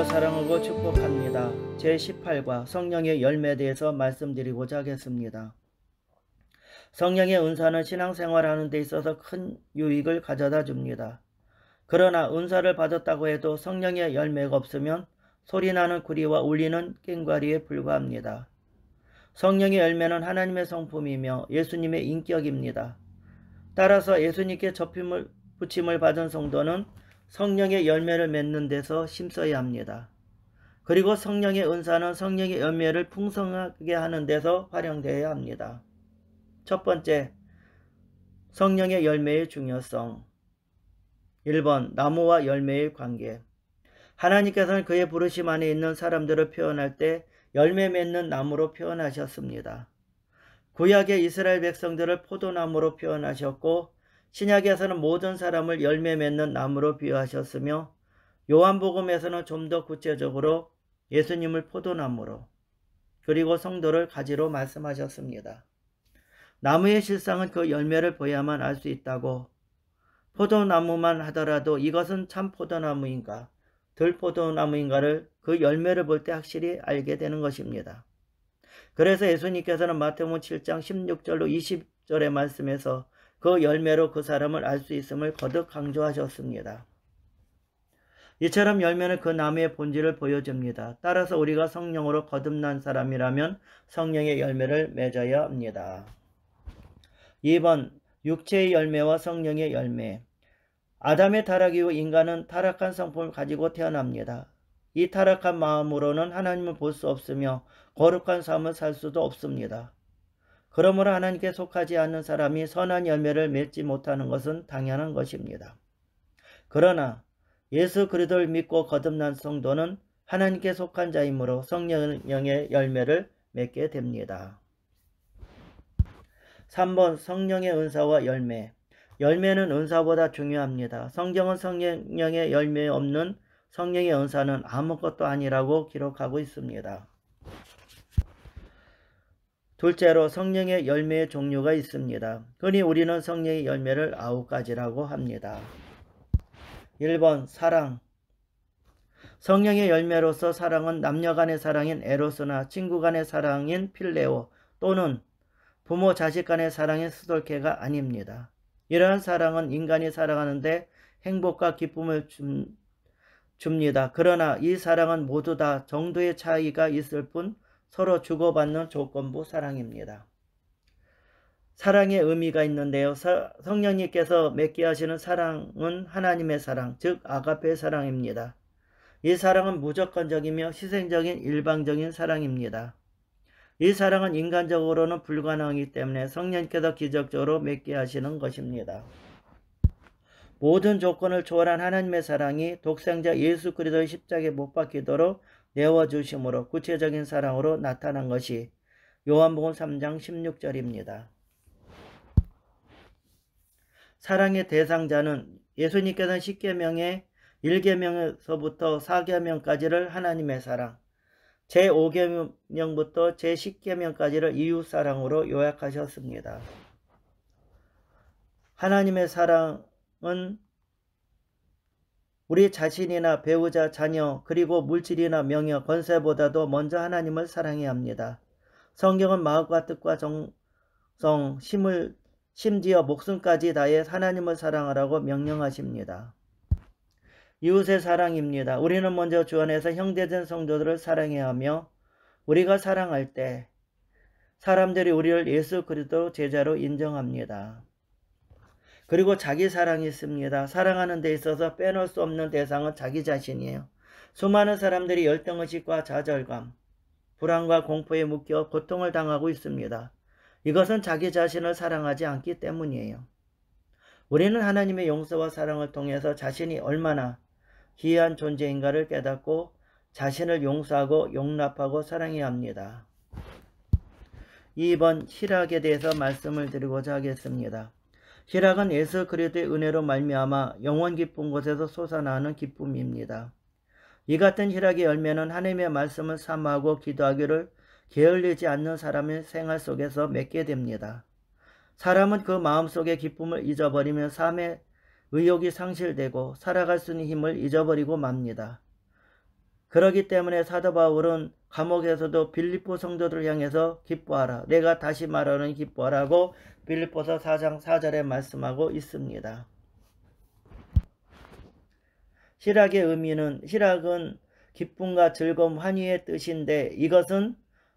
주여 사랑하고 축복합니다. 제18과 성령의 열매에 대해서 말씀드리고자 하겠습니다. 성령의 은사는 신앙생활하는 데 있어서 큰 유익을 가져다 줍니다. 그러나 은사를 받았다고 해도 성령의 열매가 없으면 소리나는 구리와 울리는 꽹과리에 불과합니다. 성령의 열매는 하나님의 성품이며 예수님의 인격입니다. 따라서 예수님께 부침을 받은 성도는 성령의 열매를 맺는 데서 힘써야 합니다. 그리고 성령의 은사는 성령의 열매를 풍성하게 하는 데서 활용되어야 합니다. 첫 번째, 성령의 열매의 중요성. 1번, 나무와 열매의 관계. 하나님께서는 그의 부르심 안에 있는 사람들을 표현할 때 열매 맺는 나무로 표현하셨습니다. 구약의 이스라엘 백성들을 포도나무로 표현하셨고 신약에서는 모든 사람을 열매 맺는 나무로 비유하셨으며 요한복음에서는 좀 더 구체적으로 예수님을 포도나무로 그리고 성도를 가지로 말씀하셨습니다. 나무의 실상은 그 열매를 보야만 알 수 있다고 포도나무만 하더라도 이것은 참 포도나무인가 들포도나무인가를 그 열매를 볼 때 확실히 알게 되는 것입니다. 그래서 예수님께서는 마태복음 7장 16절로 20절의 말씀에서 그 열매로 그 사람을 알 수 있음을 거듭 강조하셨습니다. 이처럼 열매는 그 나무의 본질을 보여줍니다. 따라서 우리가 성령으로 거듭난 사람이라면 성령의 열매를 맺어야 합니다. 2번, 육체의 열매와 성령의 열매. 아담의 타락 이후 인간은 타락한 성품을 가지고 태어납니다. 이 타락한 마음으로는 하나님을 볼 수 없으며 거룩한 삶을 살 수도 없습니다. 그러므로 하나님께 속하지 않는 사람이 선한 열매를 맺지 못하는 것은 당연한 것입니다. 그러나 예수 그리스도를 믿고 거듭난 성도는 하나님께 속한 자이므로 성령의 열매를 맺게 됩니다. 3번, 성령의 은사와 열매. 열매는 은사보다 중요합니다. 성경은 성령의 열매 없는 성령의 은사는 아무것도 아니라고 기록하고 있습니다. 둘째로 성령의 열매의 종류가 있습니다. 흔히 우리는 성령의 열매를 9가지라고 합니다. 1번, 사랑. 성령의 열매로서 사랑은 남녀 간의 사랑인 에로스나 친구 간의 사랑인 필레오 또는 부모 자식 간의 사랑인 스돌케가 아닙니다. 이러한 사랑은 인간이 사랑하는데 행복과 기쁨을 줍니다. 그러나 이 사랑은 모두 다 정도의 차이가 있을 뿐 서로 주고받는 조건부 사랑입니다. 사랑의 의미가 있는데요. 성령님께서 맺게 하시는 사랑은 하나님의 사랑, 즉 아가페의 사랑입니다. 이 사랑은 무조건적이며 희생적인 일방적인 사랑입니다. 이 사랑은 인간적으로는 불가능하기 때문에 성령님께서 기적적으로 맺게 하시는 것입니다. 모든 조건을 초월한 하나님의 사랑이 독생자 예수 그리스도의 십자가에 못 박히도록 내어주심으로 구체적인 사랑으로 나타난 것이 요한복음 3장 16절입니다. 사랑의 대상자는 예수님께서는 10계명의 1계명에서부터 4계명까지를 하나님의 사랑, 제5계명부터 제10계명까지를 이웃사랑으로 요약하셨습니다. 하나님의 사랑은 우리 자신이나 배우자, 자녀, 그리고 물질이나 명예, 권세보다도 먼저 하나님을 사랑해야 합니다. 성경은 마음과 뜻과 정성, 심지어 목숨까지 다해 하나님을 사랑하라고 명령하십니다. 이웃의 사랑입니다. 우리는 먼저 주 안에서 형제된 성도들을 사랑해야 하며 우리가 사랑할 때 사람들이 우리를 예수 그리스도 제자로 인정합니다. 그리고 자기 사랑이 있습니다. 사랑하는 데 있어서 빼놓을 수 없는 대상은 자기 자신이에요. 수많은 사람들이 열등의식과 좌절감, 불안과 공포에 묶여 고통을 당하고 있습니다. 이것은 자기 자신을 사랑하지 않기 때문이에요. 우리는 하나님의 용서와 사랑을 통해서 자신이 얼마나 귀한 존재인가를 깨닫고 자신을 용서하고 용납하고 사랑해야 합니다. 2번, 희락에 대해서 말씀을 드리고자 하겠습니다. 희락은 예수 그리스도의 은혜로 말미암아 영원 깊은 곳에서 솟아나는 기쁨입니다. 이 같은 희락의 열매는 하나님의 말씀을 사모하고 기도하기를 게을리지 않는 사람의 생활 속에서 맺게 됩니다. 사람은 그 마음속의 기쁨을 잊어버리면 삶의 의욕이 상실되고 살아갈 수 있는 힘을 잊어버리고 맙니다. 그러기 때문에 사도 바울은 감옥에서도 빌립보 성도들을 향해서 기뻐하라. 내가 다시 말하는 기뻐하라고 빌립보서 4장 4절에 말씀하고 있습니다. 희락은 기쁨과 즐거움, 환희의 뜻인데 이것은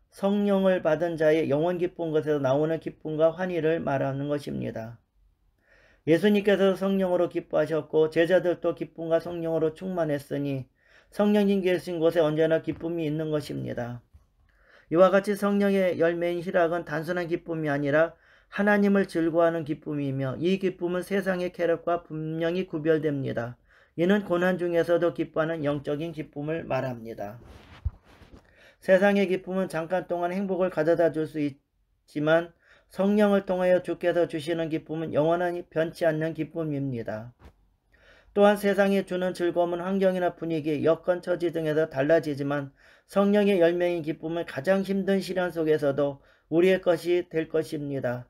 성령을 받은 자의 영원 기쁜 것에서 나오는 기쁨과 환희를 말하는 것입니다. 예수님께서 성령으로 기뻐하셨고 제자들도 기쁨과 성령으로 충만했으니 성령님 계신 곳에 언제나 기쁨이 있는 것입니다. 이와 같이 성령의 열매인 희락은 단순한 기쁨이 아니라 하나님을 즐거워하는 기쁨이며 이 기쁨은 세상의 쾌락과 분명히 구별됩니다. 이는 고난 중에서도 기뻐하는 영적인 기쁨을 말합니다. 세상의 기쁨은 잠깐 동안 행복을 가져다 줄 수 있지만 성령을 통하여 주께서 주시는 기쁨은 영원히 변치 않는 기쁨입니다. 또한 세상이 주는 즐거움은 환경이나 분위기, 여건, 처지 등에서 달라지지만 성령의 열매인 기쁨은 가장 힘든 시련 속에서도 우리의 것이 될 것입니다.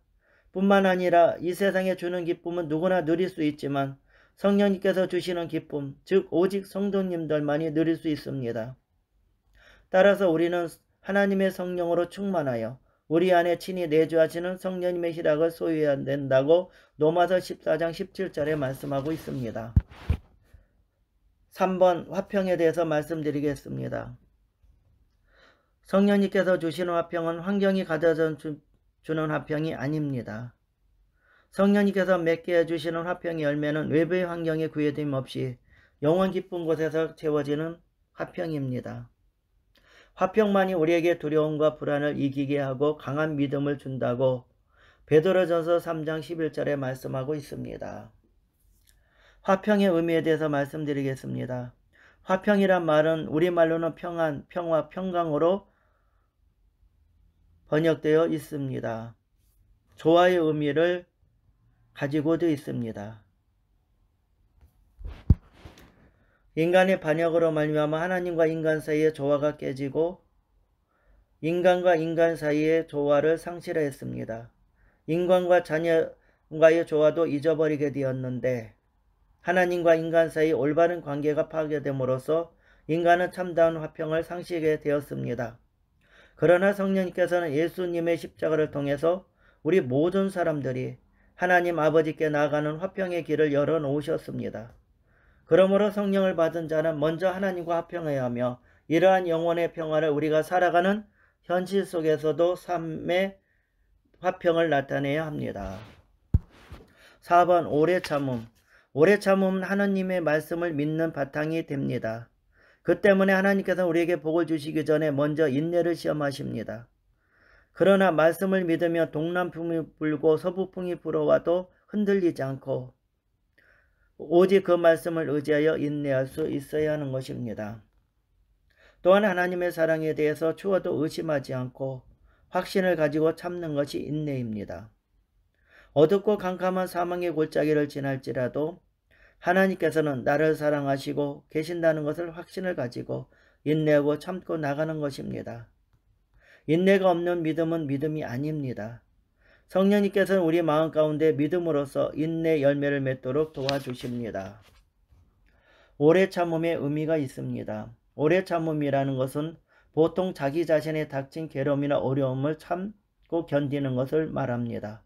뿐만 아니라 이 세상에 주는 기쁨은 누구나 누릴 수 있지만 성령님께서 주시는 기쁨, 즉 오직 성도님들만이 누릴 수 있습니다. 따라서 우리는 하나님의 성령으로 충만하여 우리 안에 친히 내주하시는 성령님의 희락을 소유해야 된다고 로마서 14장 17절에 말씀하고 있습니다. 3번 화평에 대해서 말씀드리겠습니다. 성령님께서 주시는 화평은 환경이 가져다 주는 화평이 아닙니다. 성령님께서 맺게 해주시는 화평의 열매는 외부의 환경에 구애됨 없이 영원 기쁜 곳에서 채워지는 화평입니다. 화평만이 우리에게 두려움과 불안을 이기게 하고 강한 믿음을 준다고 베드로전서 3장 11절에 말씀하고 있습니다. 화평의 의미에 대해서 말씀드리겠습니다. 화평이란 말은 우리말로는 평안, 평화, 평강으로 번역되어 있습니다. 조화의 의미를 가지고도 있습니다. 인간의 반역으로 말미암아 하나님과 인간 사이의 조화가 깨지고 인간과 인간 사이의 조화를 상실했습니다. 인간과 자녀과의 조화도 잊어버리게 되었는데 하나님과 인간 사이 올바른 관계가 파괴됨으로써 인간은 참다운 화평을 상실하게 되었습니다. 그러나 성령님께서는 예수님의 십자가를 통해서 우리 모든 사람들이 하나님 아버지께 나아가는 화평의 길을 열어놓으셨습니다. 그러므로 성령을 받은 자는 먼저 하나님과 화평해야 하며 이러한 영혼의 평화를 우리가 살아가는 현실 속에서도 삶의 화평을 나타내야 합니다. 4번 오래 참음. 오래 참음은 하나님의 말씀을 믿는 바탕이 됩니다. 그 때문에 하나님께서 우리에게 복을 주시기 전에 먼저 인내를 시험하십니다. 그러나 말씀을 믿으며 동남풍이 불고 서부풍이 불어와도 흔들리지 않고 오직 그 말씀을 의지하여 인내할 수 있어야 하는 것입니다. 또한 하나님의 사랑에 대해서 추워도 의심하지 않고 확신을 가지고 참는 것이 인내입니다. 어둡고 캄캄한 사망의 골짜기를 지날지라도 하나님께서는 나를 사랑하시고 계신다는 것을 확신을 가지고 인내하고 참고 나가는 것입니다. 인내가 없는 믿음은 믿음이 아닙니다. 성령님께서는 우리 마음 가운데 믿음으로써 인내 열매를 맺도록 도와주십니다. 오래 참음의 의미가 있습니다. 오래 참음이라는 것은 보통 자기 자신의 닥친 괴로움이나 어려움을 참고 견디는 것을 말합니다.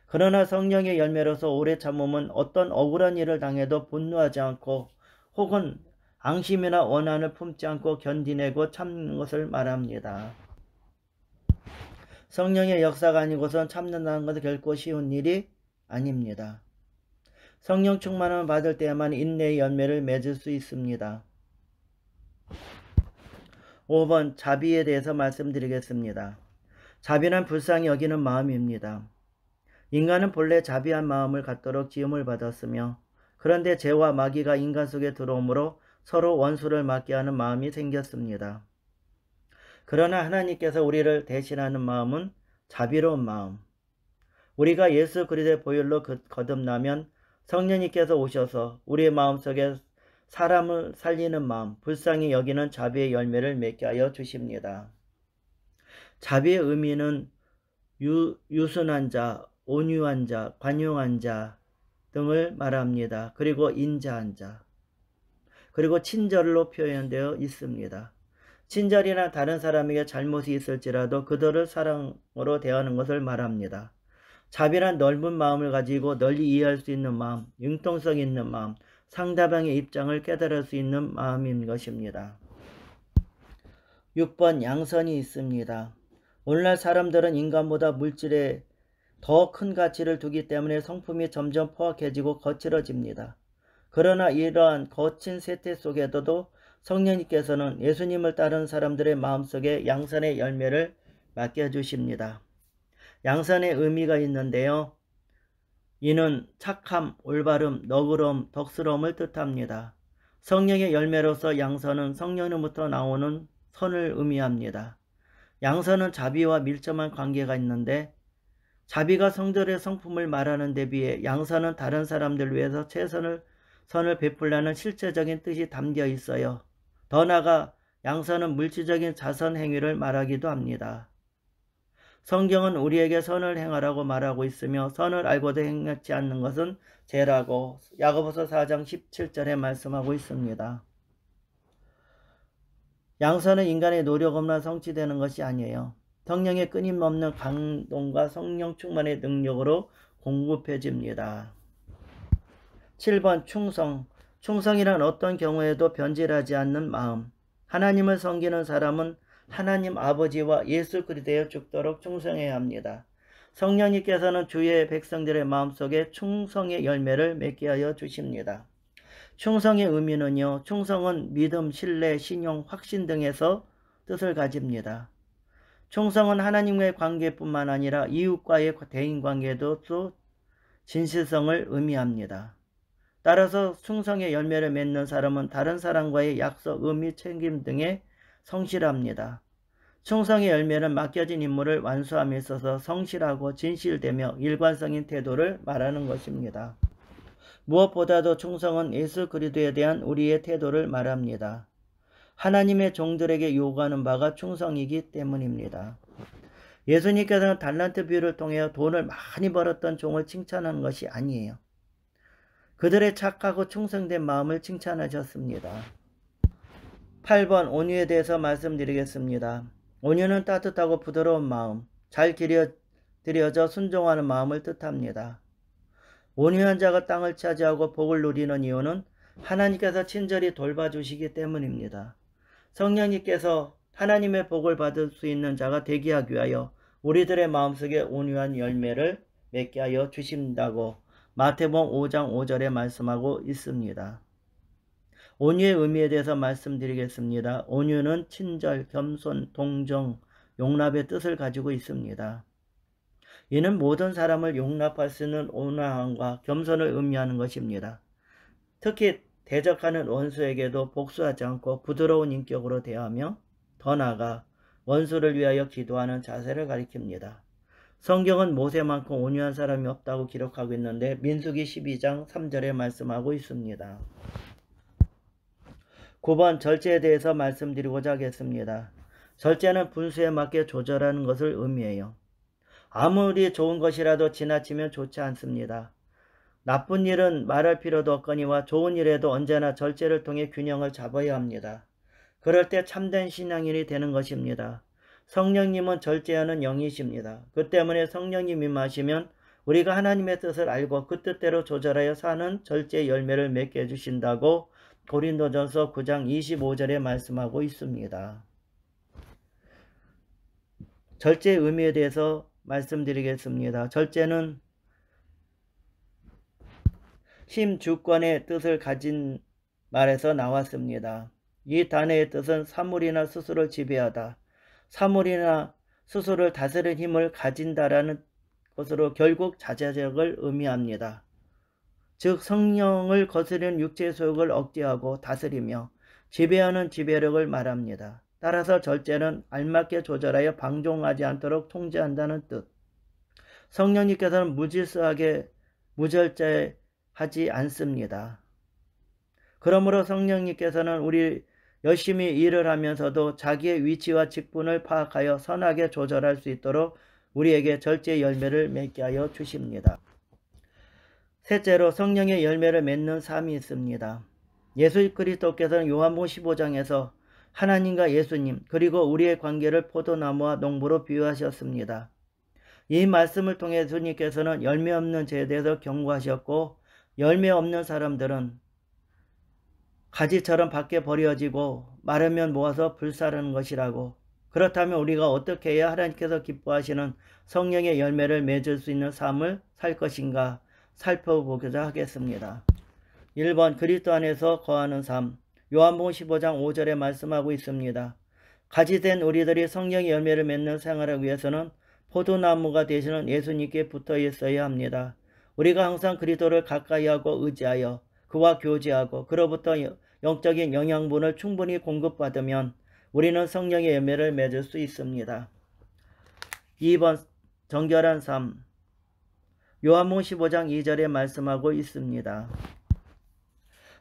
그러나 성령의 열매로서 오래 참음은 어떤 억울한 일을 당해도 분노하지 않고 혹은 앙심이나 원한을 품지 않고 견디내고 참는 것을 말합니다. 성령의 역사가 아니고선 참는다는 것은 결코 쉬운 일이 아닙니다. 성령 충만함을 받을 때에만 인내의 열매를 맺을 수 있습니다. 5번 자비에 대해서 말씀드리겠습니다. 자비는 불쌍히 여기는 마음입니다. 인간은 본래 자비한 마음을 갖도록 지음을 받았으며 그런데 죄와 마귀가 인간 속에 들어오므로 서로 원수를 맞게 하는 마음이 생겼습니다. 그러나 하나님께서 우리를 대신하는 마음은 자비로운 마음. 우리가 예수 그리스도의 보혈로 거듭나면 성령님께서 오셔서 우리의 마음속에 사람을 살리는 마음, 불쌍히 여기는 자비의 열매를 맺게 하여 주십니다. 자비의 의미는 유순한 자, 온유한 자, 관용한 자 등을 말합니다. 그리고 인자한 자. 그리고 친절로 표현되어 있습니다. 친절이나 다른 사람에게 잘못이 있을지라도 그들을 사랑으로 대하는 것을 말합니다. 자비란 넓은 마음을 가지고 널리 이해할 수 있는 마음, 융통성 있는 마음, 상대방의 입장을 깨달을 수 있는 마음인 것입니다. 6번 양선이 있습니다. 오늘날 사람들은 인간보다 물질에 더 큰 가치를 두기 때문에 성품이 점점 포악해지고 거칠어집니다. 그러나 이러한 거친 세태 속에서도 성령님께서는 예수님을 따르는 사람들의 마음속에 양선의 열매를 맡겨주십니다. 양선의 의미가 있는데요. 이는 착함, 올바름, 너그러움, 덕스러움을 뜻합니다. 성령의 열매로서 양선은 성령으로부터 나오는 선을 의미합니다. 양선은 자비와 밀접한 관계가 있는데 자비가 성들의 성품을 말하는 데 비해 양선은 다른 사람들 위해서 선을 베풀라는 실제적인 뜻이 담겨 있어요. 더 나아가 양선은 물질적인 자선 행위를 말하기도 합니다. 성경은 우리에게 선을 행하라고 말하고 있으며 선을 알고도 행하지 않는 것은 죄라고 야고보서 4장 17절에 말씀하고 있습니다. 양선은 인간의 노력 없나 성취되는 것이 아니에요. 성령의 끊임없는 감동과 성령 충만의 능력으로 공급해집니다. 7번 충성. 충성이란 어떤 경우에도 변질하지 않는 마음. 하나님을 섬기는 사람은 하나님 아버지와 예수 그리스도에 죽도록 충성해야 합니다. 성령님께서는 주의 백성들의 마음속에 충성의 열매를 맺게 하여 주십니다. 충성의 의미는요. 충성은 믿음, 신뢰, 신용, 확신 등에서 뜻을 가집니다. 충성은 하나님과의 관계뿐만 아니라 이웃과의 대인관계도 또 진실성을 의미합니다. 따라서 충성의 열매를 맺는 사람은 다른 사람과의 약속, 의미, 책임 등에 성실합니다. 충성의 열매는 맡겨진 임무를 완수함에 있어서 성실하고 진실되며 일관성인 태도를 말하는 것입니다. 무엇보다도 충성은 예수 그리스도에 대한 우리의 태도를 말합니다. 하나님의 종들에게 요구하는 바가 충성이기 때문입니다. 예수님께서는 달란트 비유를 통해 돈을 많이 벌었던 종을 칭찬하는 것이 아니에요. 그들의 착하고 충성된 마음을 칭찬하셨습니다. 8번 온유에 대해서 말씀드리겠습니다. 온유는 따뜻하고 부드러운 마음, 잘 기려져 순종하는 마음을 뜻합니다. 온유한 자가 땅을 차지하고 복을 누리는 이유는 하나님께서 친절히 돌봐주시기 때문입니다. 성령님께서 하나님의 복을 받을 수 있는 자가 되게 하기 위하여 우리들의 마음속에 온유한 열매를 맺게 하여 주신다고 마태복음 5장 5절에 말씀하고 있습니다. 온유의 의미에 대해서 말씀드리겠습니다. 온유는 친절, 겸손, 동정, 용납의 뜻을 가지고 있습니다. 이는 모든 사람을 용납할 수 있는 온화함과 겸손을 의미하는 것입니다. 특히 대적하는 원수에게도 복수하지 않고 부드러운 인격으로 대하며 더 나아가 원수를 위하여 기도하는 자세를 가리킵니다. 성경은 모세만큼 온유한 사람이 없다고 기록하고 있는데 민수기 12장 3절에 말씀하고 있습니다. 9번 절제에 대해서 말씀드리고자 하겠습니다. 절제는 분수에 맞게 조절하는 것을 의미해요. 아무리 좋은 것이라도 지나치면 좋지 않습니다. 나쁜 일은 말할 필요도 없거니와 좋은 일에도 언제나 절제를 통해 균형을 잡아야 합니다. 그럴 때 참된 신앙인이 되는 것입니다. 성령님은 절제하는 영이십니다. 그 때문에 성령님 임하시면 우리가 하나님의 뜻을 알고 그 뜻대로 조절하여 사는 절제의 열매를 맺게 해주신다고 고린도전서 9장 25절에 말씀하고 있습니다. 절제의 의미에 대해서 말씀드리겠습니다. 절제는 심주권의 뜻을 가진 말에서 나왔습니다. 이 단어의 뜻은 사물이나 스스로를 지배하다, 사물이나 스스로를 다스릴 힘을 가진다라는 것으로 결국 자제력을 의미합니다. 즉 성령을 거스르는 육체의 소욕을 억제하고 다스리며 지배하는 지배력을 말합니다. 따라서 절제는 알맞게 조절하여 방종하지 않도록 통제한다는 뜻. 성령님께서는 무질서하게 무절제하지 않습니다. 그러므로 성령님께서는 우리 열심히 일을 하면서도 자기의 위치와 직분을 파악하여 선하게 조절할 수 있도록 우리에게 절제의 열매를 맺게 하여 주십니다. 셋째로 성령의 열매를 맺는 삶이 있습니다. 예수 그리스도께서는 요한복음 15장에서 하나님과 예수님 그리고 우리의 관계를 포도나무와 농부로 비유하셨습니다. 이 말씀을 통해 예수님께서는 열매 없는 죄에 대해서 경고하셨고 열매 없는 사람들은 가지처럼 밖에 버려지고 마르면 모아서 불사르는 것이라고. 그렇다면 우리가 어떻게 해야 하나님께서 기뻐하시는 성령의 열매를 맺을 수 있는 삶을 살 것인가 살펴보고자 하겠습니다. 1번 그리스도 안에서 거하는 삶. 요한복음 15장 5절에 말씀하고 있습니다. 가지된 우리들이 성령의 열매를 맺는 생활을 위해서는 포도나무가 되시는 예수님께 붙어 있어야 합니다. 우리가 항상 그리스도를 가까이하고 의지하여 그와 교제하고 그로부터 영적인 영양분을 충분히 공급받으면 우리는 성령의 열매를 맺을 수 있습니다. 2번 정결한 삶. 요한복음 15장 2절에 말씀하고 있습니다.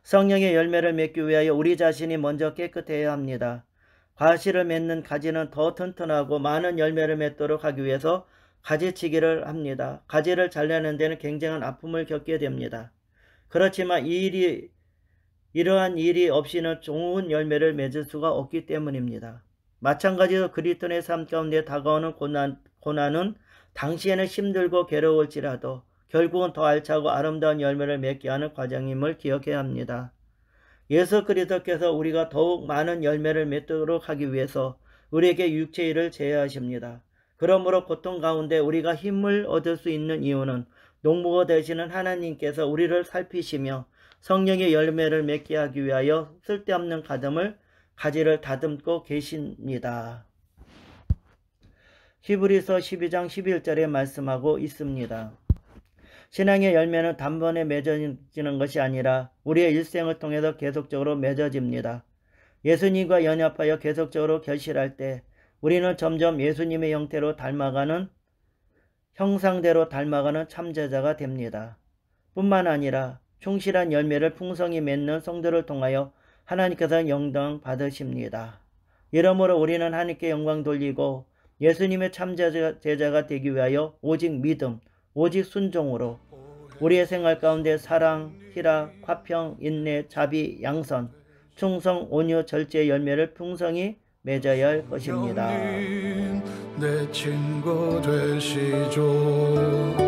성령의 열매를 맺기 위하여 우리 자신이 먼저 깨끗해야 합니다. 과실을 맺는 가지는 더 튼튼하고 많은 열매를 맺도록 하기 위해서 가지치기를 합니다. 가지를 잘라내는 데는 굉장한 아픔을 겪게 됩니다. 그렇지만 이러한 일이 없이는 좋은 열매를 맺을 수가 없기 때문입니다. 마찬가지로 그리스도의 삶 가운데 다가오는 고난은 당시에는 힘들고 괴로울지라도 결국은 더 알차고 아름다운 열매를 맺게 하는 과정임을 기억해야 합니다. 예수 그리스도께서 우리가 더욱 많은 열매를 맺도록 하기 위해서 우리에게 육체의 일을 제어하십니다. 그러므로 고통 가운데 우리가 힘을 얻을 수 있는 이유는 농부가 되시는 하나님께서 우리를 살피시며 성령의 열매를 맺게 하기 위하여 쓸데없는 가지를 다듬고 계십니다. 히브리서 12장 11절에 말씀하고 있습니다. 신앙의 열매는 단번에 맺어지는 것이 아니라 우리의 일생을 통해서 계속적으로 맺어집니다. 예수님과 연합하여 계속적으로 결실할 때 우리는 점점 예수님의 형상대로 닮아가는 참제자가 됩니다. 뿐만 아니라 충실한 열매를 풍성히 맺는 성도를 통하여 하나님께서 영광 받으십니다. 이러므로 우리는 하나님께 영광 돌리고 예수님의 참제자가 되기 위하여 오직 믿음, 오직 순종으로 우리의 생활 가운데 사랑, 희락, 화평, 인내, 자비, 양선, 충성, 온유, 절제의 열매를 풍성히 맺어야 할 것입니다. 내 친구 되시죠.